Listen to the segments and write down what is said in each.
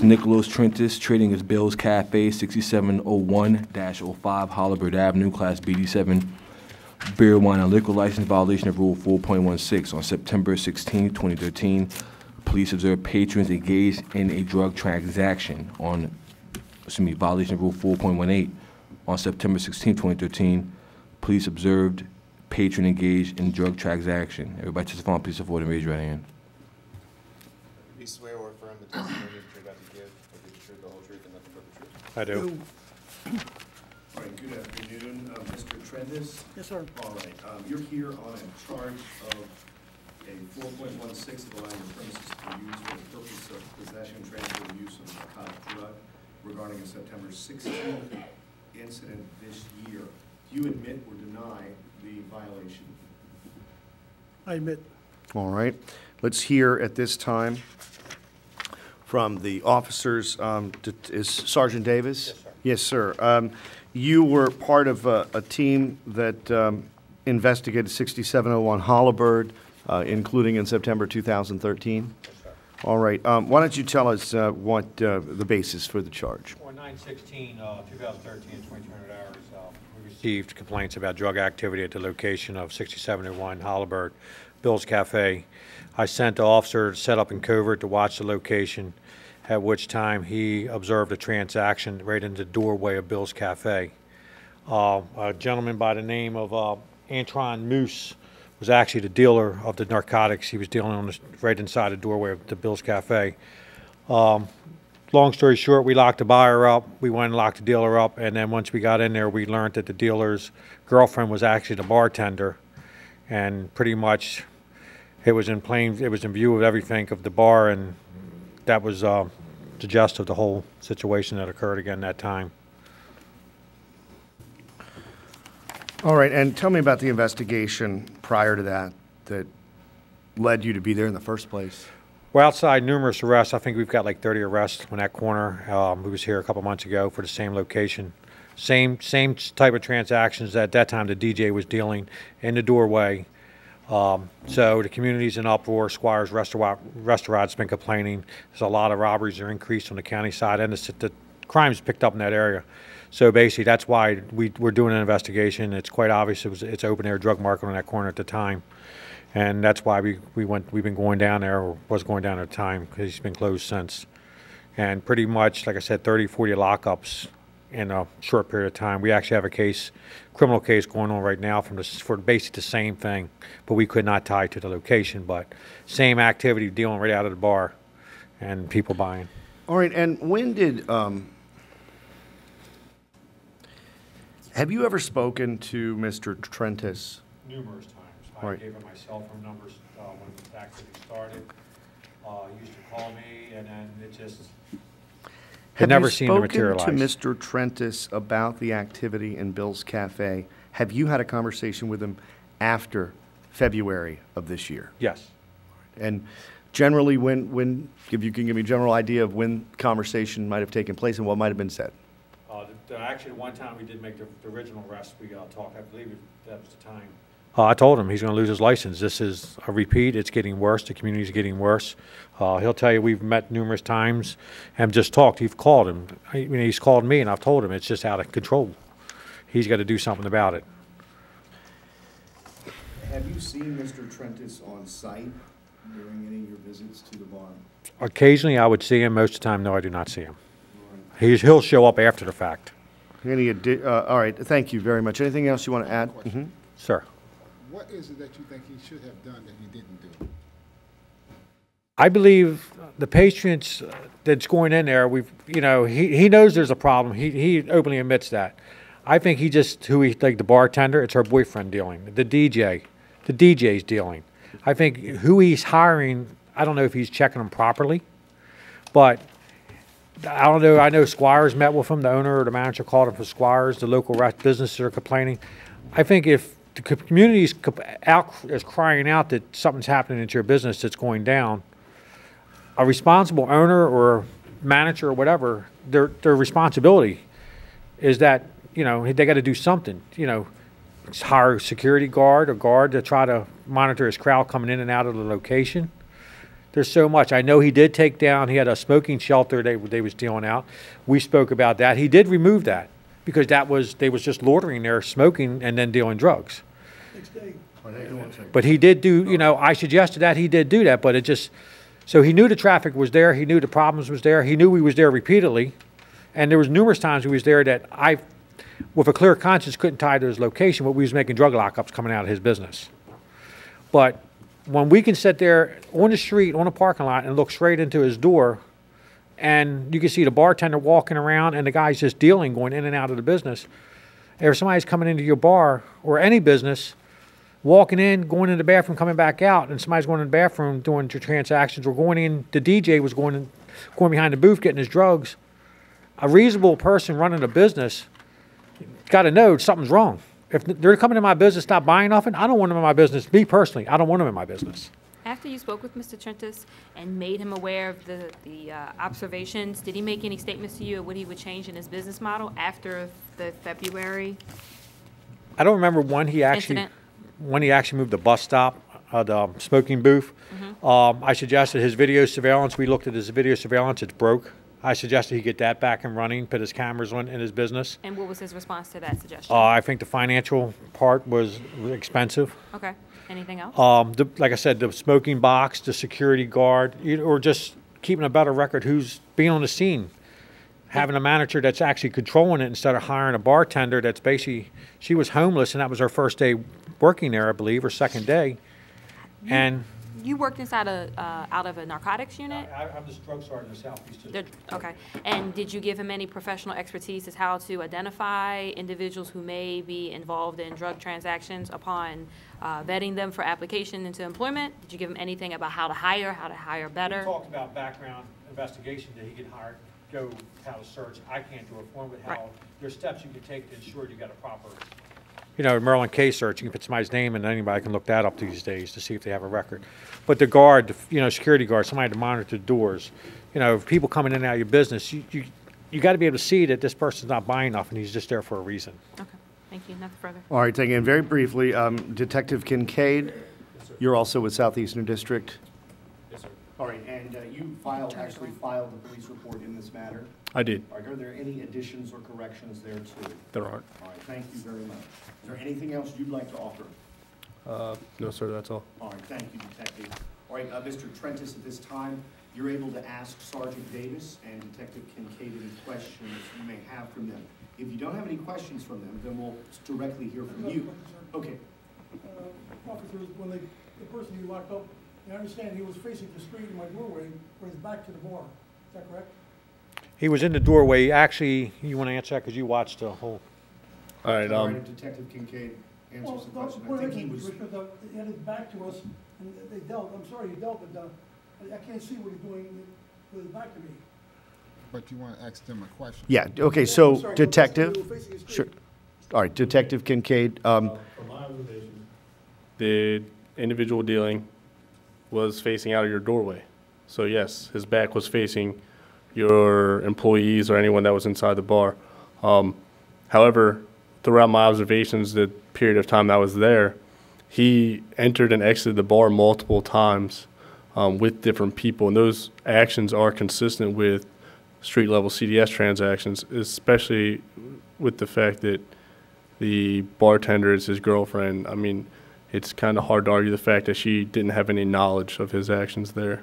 Narcotics, Nicolaos, Trintis, trading as Bill's Café, 6701-05 Holabird Avenue, Class BD7, beer, wine, and liquor license violation of Rule 4.16. On September 16, 2013, police observed patrons engaged in a drug transaction violation of Rule 4.18. On September 16, 2013, police observed patron engaged in drug transaction. Everybody testify, please support and raise your right hand. Do you swear or affirm the testimony that you're about to give will be the truth, the whole truth, and nothing but the truth? I do. All right, good afternoon, Mr. Trintis. Yes, sir. All right, you're here on a charge of a 4.16 of allowing the premises to be used for the purpose of possession, transfer, and use of a narcotic drug regarding a September 16th incident this year. Do you admit or deny the violation? I admit. All right, let's hear at this time from the officers. Is Sergeant Davis? Yes, sir. Yes, sir. You were part of a team that investigated 6701 Holabird, including in September 2013? Yes, sir. All right. Why don't you tell us what the basis for the charge? On 9/16, 2013, 2200 hours, we received complaints about drug activity at the location of 6701 Holabird, Bill's Café. I sent the officer set up in covert to watch the location, at which time he observed a transaction right in the doorway of Bill's Café. A gentleman by the name of Antron Moose was actually the dealer of the narcotics. He was dealing on right inside the doorway of the Bill's Café. Long story short, we locked the buyer up, we went and locked the dealer up, and then once we got in there, we learned that the dealer's girlfriend was actually the bartender, and pretty much it was in view of everything of the bar, and that was the gist of the whole situation that occurred again that time. All right, and tell me about the investigation prior to that led you to be there in the first place. Well, outside numerous arrests, I think we've got like 30 arrests on that corner. We was here a couple months ago for the same location. Same type of transactions that at that time the DJ was dealing in the doorway. So the community's in uproar. Squire's Restaurant's been complaining. There's a lot of robberies are increased on the county side, and the crime's picked up in that area. So basically, that's why we're doing an investigation. It's quite obvious it's open air drug market on that corner at the time, and that's why we've been going down there, or was going down at the time, because it's been closed since. And pretty much, like I said, 30, 40 lockups in a short period of time. We actually have a criminal case going on right now for basically the same thing, but we could not tie to the location, but same activity dealing right out of the bar and people buying. All right, and when did, have you ever spoken to Mr. Trintis? Numerous times. I gave him my cell phone numbers when the activity started. He used to call me, and then it just... Have never seemed to materialize. you spoken to Mr. Trintis about the activity in Bill's Café? Have you had a conversation with him after February of this year? Yes. And generally, if you can give me a general idea of when conversation might have taken place and what might have been said. Actually, one time we did make the original arrest. We talked. I believe that was the time. I told him he's going to lose his license. This is a repeat. It's getting worse. The community's getting worse. He'll tell you we've met numerous times and just talked. You've called him. He's called me, and I've told him it's just out of control. He's got to do something about it. Have you seen Mr. Trintis on site during any of your visits to the bar? Occasionally, I would see him. Most of the time, no, I do not see him. He'll show up after the fact. All right. Thank you very much. Anything else you want to add? Mm-hmm. Sir. What is it that you think he should have done that he didn't do? I believe the patrons that's going in there, he knows there's a problem. He openly admits that. I think like the bartender, it's her boyfriend dealing. The DJ's dealing. I think who he's hiring, I don't know if he's checking them properly, but I don't know. I know Squires met with him. The owner or the manager called him for Squires. The local businesses are complaining. I think if the community is crying out that something's happening at your business that's going down, a responsible owner or manager or whatever, their responsibility is that, they got to do something. Hire a security guard or guard to try to monitor his crowd coming in and out of the location. There's so much. I know he did take down, he had a smoking shelter they was dealing out. We spoke about that. He did remove that because they was just loitering there, smoking and then dealing drugs. Next day. But he did do, you know, I suggested that he did do that, but it just, so he knew the traffic was there, he knew the problems was there, he knew we was there repeatedly, and there was numerous times we was there that I, with a clear conscience, couldn't tie to his location, but we was making drug lockups coming out of his business. But when we can sit there on the street, on a parking lot, and look straight into his door, and you can see the bartender walking around and the guy's just dealing, going in and out of the business, if somebody's coming into your bar or any business, walking in, going in the bathroom, coming back out, and somebody's going in the bathroom doing transactions, or going in, the DJ was going behind the booth getting his drugs, a reasonable person running a business got to know something's wrong. If they're coming to my business not buying nothing, I don't want them in my business. Me personally, I don't want them in my business. After you spoke with Mr. Trintis and made him aware of the observations, did he make any statements to you of what he would change in his business model after the February I don't remember when he actually moved the bus stop, the smoking booth. I suggested his video surveillance. We looked at his video surveillance. It's broke. I suggested he get that back and running, put his cameras on in his business. And what was his response to that suggestion? I think the financial part was expensive. Okay. Anything else? Like I said, the smoking box, the security guard, or just keeping a better record who's being on the scene. Having a manager that's actually controlling it instead of hiring a bartender that's basically, she was homeless and that was her first day working there, I believe, or second day. And you worked inside out of a narcotics unit? I'm the drug sergeant in Southeast. Okay. And did you give him any professional expertise as how to identify individuals who may be involved in drug transactions upon vetting them for application into employment? Did you give him anything about how to hire better? We talked about background investigation that he could hire, go how to search. I can't do it for him, but how there's steps you can take to ensure you got a proper. You know, Maryland case search, you can put somebody's name and anybody can look that up these days to see if they have a record. But the guard, you know, security guard, somebody to monitor the doors. You know, if people coming in and out of your business, you got to be able to see that this person's not buying nothing, he's just there for a reason. Okay, thank you. Nothing further. All right, thank you. And very briefly, Detective Kincaid, you're also with Southeastern District. Yes, sir. All right, and you actually filed a police report in this matter. I did. All right, are there any additions or corrections there too? There aren't. All right, thank you very much. Is there anything else you'd like to offer? No, sir, that's all. All right, thank you, Detective. All right, Mr. Trintis, at this time, you're able to ask Sergeant Davis and Detective Kincaid any questions you may have from them. If you don't have any questions from them, then we'll directly hear from you. Okay. Officers, when the person you locked up, I understand he was facing the street in my doorway, where he's back to the bar. Is that correct? He was in the doorway. Actually, you want to answer that because you watched the whole. All right. All right, if Detective Kincaid answers Well, the question. the I point think he is, was. Commissioner, he had his back to us, and they dealt. I'm sorry he dealt, but I can't see what he's doing with his back to me. But you want to ask them a question? Yeah, okay, I'm so sorry, Detective, he was facing the street. sure. All right, Detective Kincaid, From my observation, the individual dealing was facing out of your doorway. So yes, his back was facing your employees or anyone that was inside the bar. However, throughout my observations, the period of time that I was there, he entered and exited the bar multiple times with different people, and those actions are consistent with street-level CDS transactions, especially with the fact that the bartender is his girlfriend. I mean, it's kind of hard to argue the fact that she didn't have any knowledge of his actions there.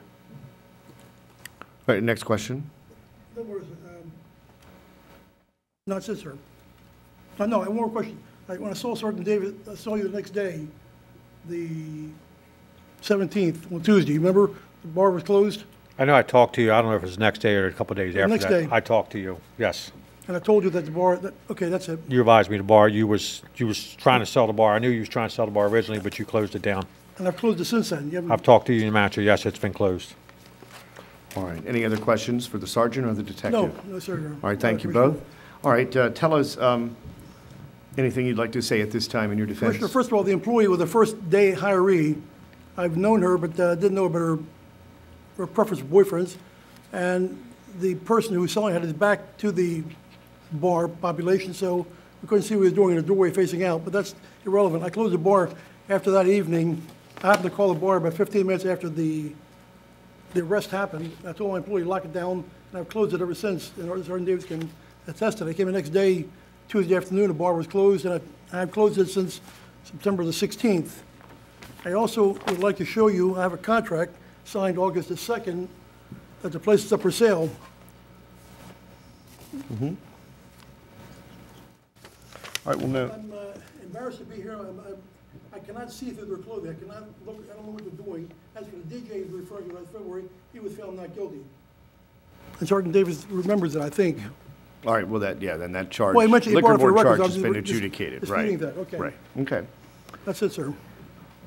all right, next question. There was, no, it's this, sir. No, one more question. When I saw Sergeant Davis, I saw you the next day, the 17th, on Tuesday. You remember the bar was closed? I know I talked to you. I don't know if it was the next day or a couple of days after next that. day. I talked to you. Yes. And I told you that the bar, okay, that's it. You advised me the bar. You was trying to sell the bar. I knew you was trying to sell the bar originally, but you closed it down. And I've closed it since then. You haven't, I've talked to you, the manager. Yes, it's been closed. All right, any other questions for the sergeant or the detective? no, sir. All right, thank you both. All right, tell us anything you'd like to say at this time in your defense. Commissioner, first of all, the employee was a first-day hiree. I've known her, but didn't know about her preference for boyfriends. And the person who was selling had his back to the bar population, so we couldn't see what he was doing in the doorway facing out, but that's irrelevant. I closed the bar after that evening. I happened to call the bar about 15 minutes after the the arrest happened. I told my employee, lock it down, and I've closed it ever since. And Sergeant Davis can attest to it. I came the next day, Tuesday afternoon, the bar was closed, and I've closed it since September the 16th. I also would like to show you, I have a contract signed August the 2nd, that the place is up for sale. All right, well, no, I'm embarrassed to be here. I cannot see through their clothing. I cannot look, I don't know what they're doing. As for the DJ who's referring to last February, he was found not guilty. And Sergeant Davis remembers it, I think. all right, well, then that charge, Well, he mentioned he liquor brought it for board records. charge I'm has just- been just adjudicated, disputing right? that, okay. Right, okay. That's it, sir.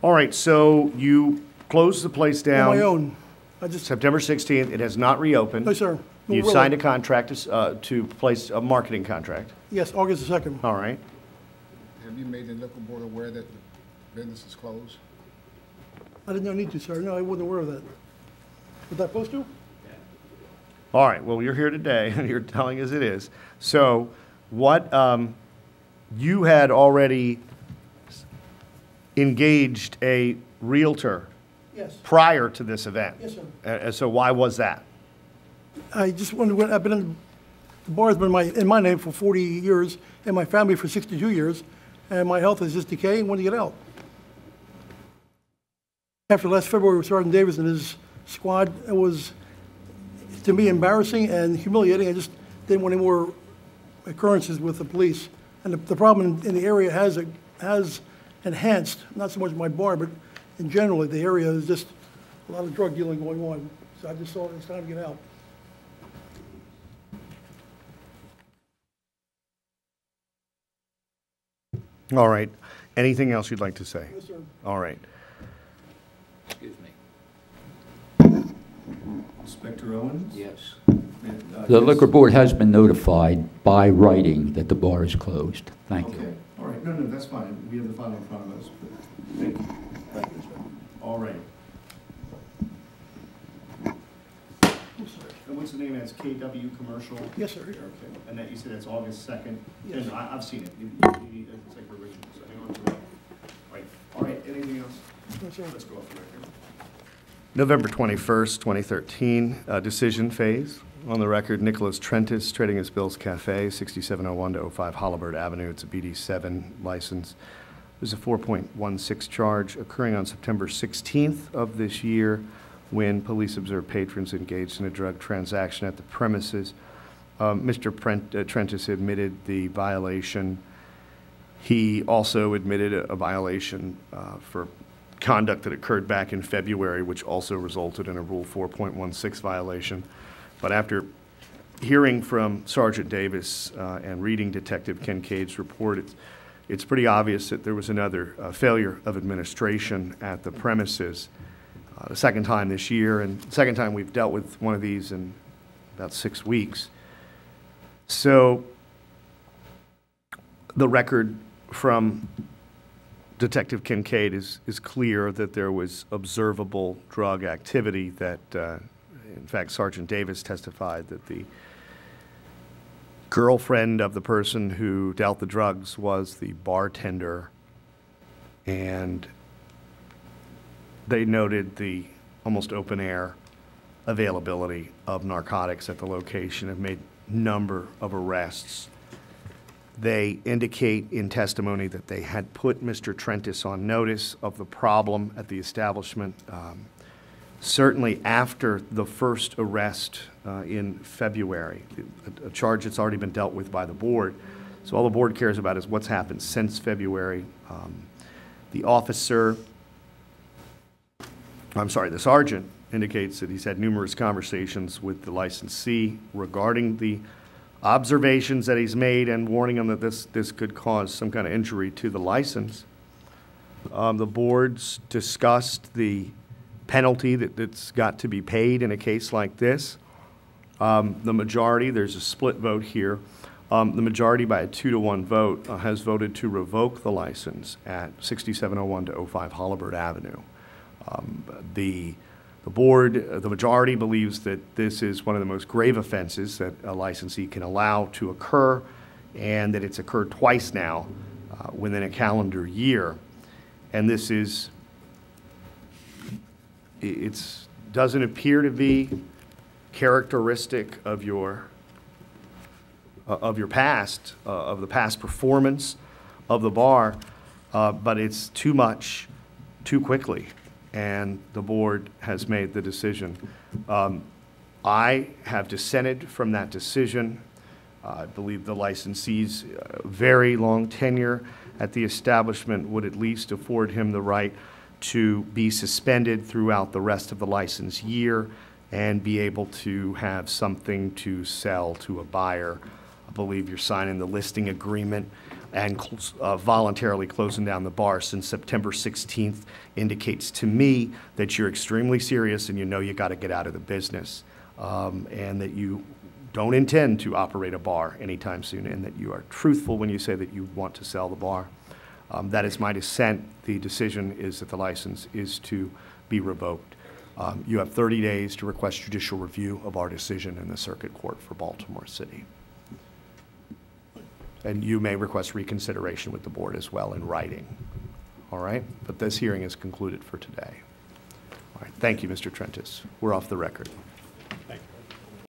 All right, so you closed the place On down. my own. I just, September 16th, it has not reopened. no, sir. No, You've really. signed a contract to place a marketing contract. Yes, August the 2nd. All right. Have you made the liquor board aware that the business is closed? I didn't need to, sir. No, I wasn't aware of that. Was I supposed to? All right, well, you're here today, and you're telling us it is. So what, you had already engaged a realtor Yes. prior to this event. Yes, sir. And so why was that? I just wondered, I've been in, the bar has been in my name for 40 years, and my family for 62 years, and my health is just decaying. When to get out? After last February with Sergeant Davis and his squad, it was, to me, embarrassing and humiliating. I just didn't want any more occurrences with the police. And the problem in the area has enhanced, not so much my bar, but in general, the area is just a lot of drug dealing going on. So I just thought it was time to get out. All right. Anything else you'd like to say? Yes, sir. All right. Excuse me. Inspector Owens? Yes. And, The yes. liquor board has been notified by writing that the bar is closed. Thank you. Okay, all right, no, that's fine, we have the file in front of us, but, thank you. All right. And what's the name, that's KW Commercial? Yes, sir. Okay, and that, you said that's August 2nd? Yes. No, I've seen it, it's like original, so hang on to that. All right, anything else? Yes, sir. Let's go off the record. November 21st, 2013, decision phase. On the record, Nicolaos Trintis, trading as Bill's Café, 6701 to 05 Holabird Avenue. It's a BD7 license. There's a 4.16 charge occurring on September 16th of this year when police observed patrons engaged in a drug transaction at the premises. Mr. Trintis admitted the violation. He also admitted a violation for conduct that occurred back in February, which also resulted in a Rule 4.16 violation. But after hearing from Sergeant Davis and reading Detective Kincaid's report, it's pretty obvious that there was another failure of administration at the premises. The second time this year, and the second time we've dealt with one of these in about 6 weeks. So the record from Detective Kincaid is clear that there was observable drug activity that, in fact, Sergeant Davis testified that the girlfriend of the person who dealt the drugs was the bartender, and they noted the almost open-air availability of narcotics at the location and made a number of arrests. They indicate in testimony that they had put Mr. Trintis on notice of the problem at the establishment, certainly after the first arrest in February, a charge that's already been dealt with by the board. So all the board cares about is what's happened since February. The sergeant indicates that he's had numerous conversations with the licensee regarding the observations that he's made and warning him that this could cause some kind of injury to the license. The board's discussed the penalty that's got to be paid in a case like this. The majority, there's a split vote here, the majority by a 2-to-1 vote has voted to revoke the license at 6701 to 05 Holabird Avenue. The board, the majority believes that this is one of the most grave offenses that a licensee can allow to occur, and that it's occurred twice now within a calendar year. And this is, it's doesn't appear to be characteristic of your past, of the past performance of the bar, but it's too much, too quickly, and the board has made the decision. I have dissented from that decision. I believe the licensee's very long tenure at the establishment would at least afford him the right to be suspended throughout the rest of the license year and be able to have something to sell to a buyer. I believe you're signing the listing agreement and voluntarily closing down the bar since September 16th indicates to me that you're extremely serious and you know you got to get out of the business, and that you don't intend to operate a bar anytime soon, and that you are truthful when you say that you want to sell the bar. That is my dissent. The decision is that the license is to be revoked. You have 30 days to request judicial review of our decision in the Circuit Court for Baltimore City. And you may request reconsideration with the board as well in writing. All right? But this hearing is concluded for today. All right. Thank you, Mr. Trintis. We're off the record.